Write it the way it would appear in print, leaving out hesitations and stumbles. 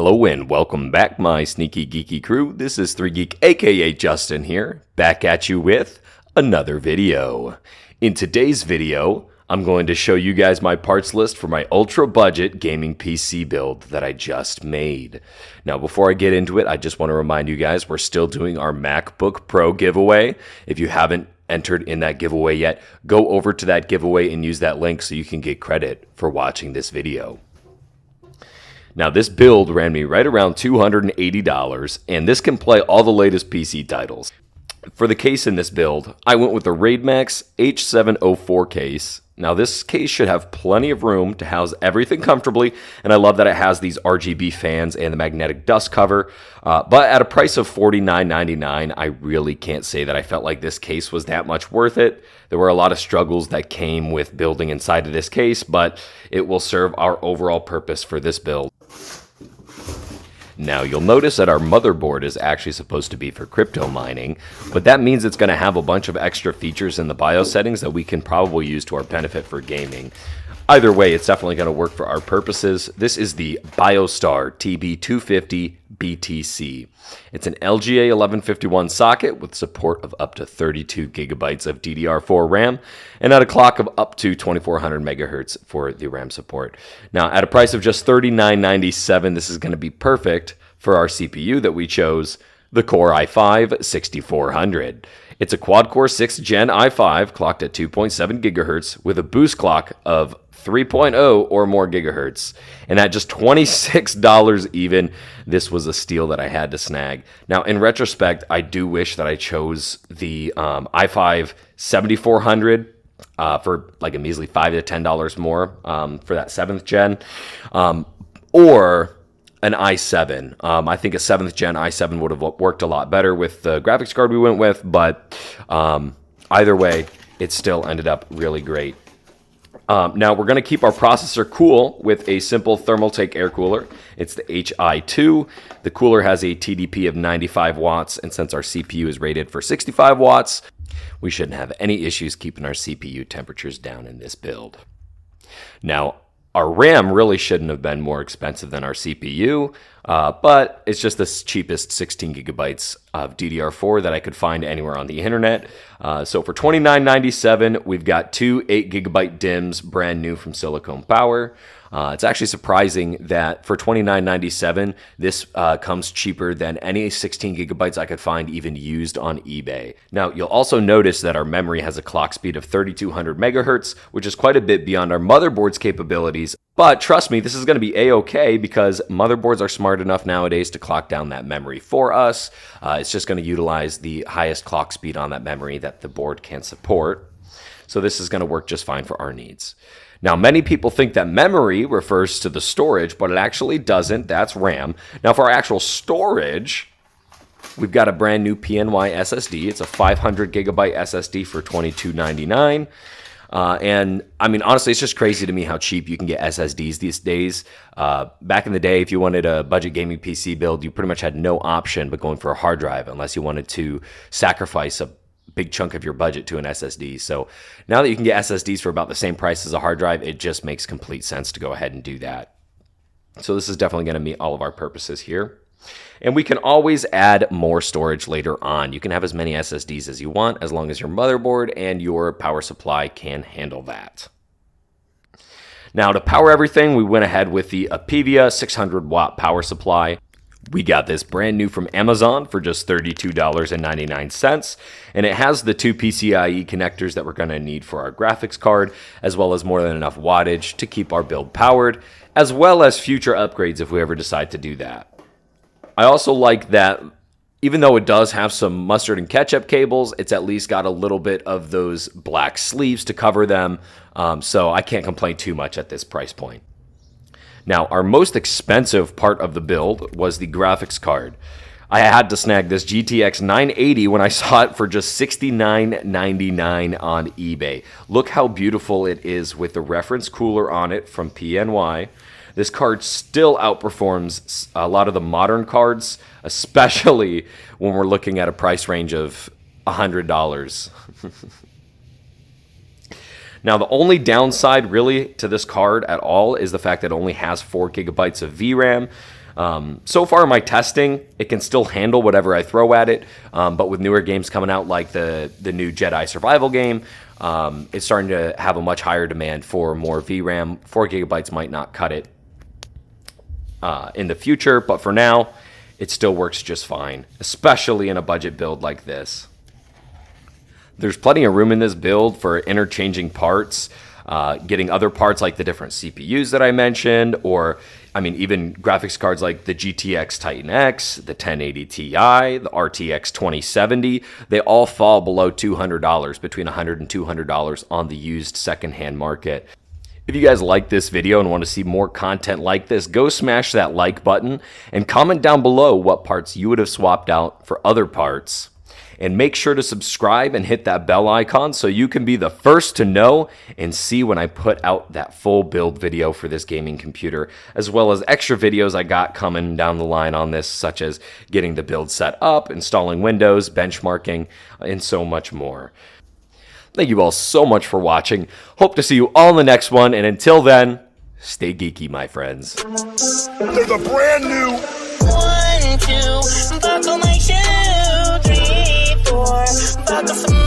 Hello and welcome back, my sneaky geeky crew. This is 3Geek aka Justin here, back at you with another video. In today's video, I'm going to show you guys my parts list for my ultra budget gaming PC build that I just made. Now before I get into it, I just want to remind you guys we're still doing our MacBook Pro giveaway. If you haven't entered in that giveaway yet, go over to that giveaway and use that link so you can get credit for watching this video. Now this build ran me right around $280, and this can play all the latest PC titles. For the case in this build, I went with the Raidmax H704 case. Now this case should have plenty of room to house everything comfortably, and I love that it has these RGB fans and the magnetic dust cover, but at a price of $49.99, I really can't say that I felt like this case was that much worth it. There were a lot of struggles that came with building inside of this case, but it will serve our overall purpose for this build. Now you'll notice that our motherboard is actually supposed to be for crypto mining, but that means it's going to have a bunch of extra features in the BIOS settings that we can probably use to our benefit for gaming. Either way, it's definitely going to work for our purposes. This is the Biostar TB250-BTC. It's an LGA 1151 socket with support of up to 32 gigabytes of DDR4 RAM and at a clock of up to 2400 megahertz for the RAM support. Now, at a price of just $39.97, this is going to be perfect for our CPU that we chose, the Core i5-6400. It's a quad-core 6th Gen i5 clocked at 2.7 gigahertz with a boost clock of 3.0 or more gigahertz. And at just $26 even, this was a steal that I had to snag. Now, in retrospect, I do wish that I chose the i5-7400 for like a measly $5 to $10 more for that 7th gen, or an i7. I think a 7th gen i7 would have worked a lot better with the graphics card we went with, but either way, it still ended up really great. Now we're going to keep our processor cool with a simple Thermaltake air cooler. It's the Hi2. The cooler has a TDP of 95 watts, and since our CPU is rated for 65 watts, we shouldn't have any issues keeping our CPU temperatures down in this build. Now, our RAM really shouldn't have been more expensive than our CPU, but it's just the cheapest 16 gigabytes of DDR4 that I could find anywhere on the internet. So for $29.97, we've got two 8 gigabyte DIMMs, brand new from Silicon Power. It's actually surprising that for $29.97, this comes cheaper than any 16 gigabytes I could find even used on eBay. Now, you'll also notice that our memory has a clock speed of 3200 megahertz, which is quite a bit beyond our motherboard's capabilities. But trust me, this is going to be a-okay because motherboards are smart enough nowadays to clock down that memory for us. It's just going to utilize the highest clock speed on that memory that the board can support. So this is going to work just fine for our needs. Now, many people think that memory refers to the storage, but it actually doesn't. That's RAM. Now, for our actual storage, we've got a brand new PNY SSD. It's a 500 gigabyte SSD for $22.99. And I mean, honestly, it's just crazy to me how cheap you can get SSDs these days. Back in the day, if you wanted a budget gaming PC build, you pretty much had no option but going for a hard drive unless you wanted to sacrifice a big chunk of your budget to an SSD. So now that you can get SSDs for about the same price as a hard drive, it just makes complete sense to go ahead and do that. So this is definitely going to meet all of our purposes here. And we can always add more storage later on. You can have as many SSDs as you want as long as your motherboard and your power supply can handle that. Now to power everything, we went ahead with the Apevia 600 watt power supply. We got this brand new from Amazon for just $32.99, and it has the two PCIe connectors that we're going to need for our graphics card, as well as more than enough wattage to keep our build powered, as well as future upgrades if we ever decide to do that. I also like that even though it does have some mustard and ketchup cables, it's at least got a little bit of those black sleeves to cover them, so I can't complain too much at this price point. Now, our most expensive part of the build was the graphics card. I had to snag this GTX 980 when I saw it for just $69.99 on eBay. Look how beautiful it is with the reference cooler on it from PNY. This card still outperforms a lot of the modern cards, especially when we're looking at a price range of $100. Now, the only downside really to this card at all is the fact that it only has 4 gigabytes of VRAM. So far in my testing, it can still handle whatever I throw at it, but with newer games coming out like the new Jedi survival game, it's starting to have a much higher demand for more VRAM. 4 gigabytes might not cut it in the future, but for now, it still works just fine, especially in a budget build like this. There's plenty of room in this build for interchanging parts, getting other parts like the different CPUs that I mentioned, or I mean, even graphics cards like the GTX Titan X, the 1080 Ti, the RTX 2070, they all fall below $200, between $100 and $200 on the used secondhand market. If you guys like this video and want to see more content like this, go smash that like button and comment down below what parts you would have swapped out for other parts. And make sure to subscribe and hit that bell icon so you can be the first to know and see when I put out that full build video for this gaming computer, as well as extra videos I got coming down the line on this, such as getting the build set up, installing Windows, benchmarking, and so much more. Thank you all so much for watching. Hope to see you all in the next one, and until then, stay geeky, my friends. There's a brand new 1, 2, buckle my shoe, 3, 4, buckle some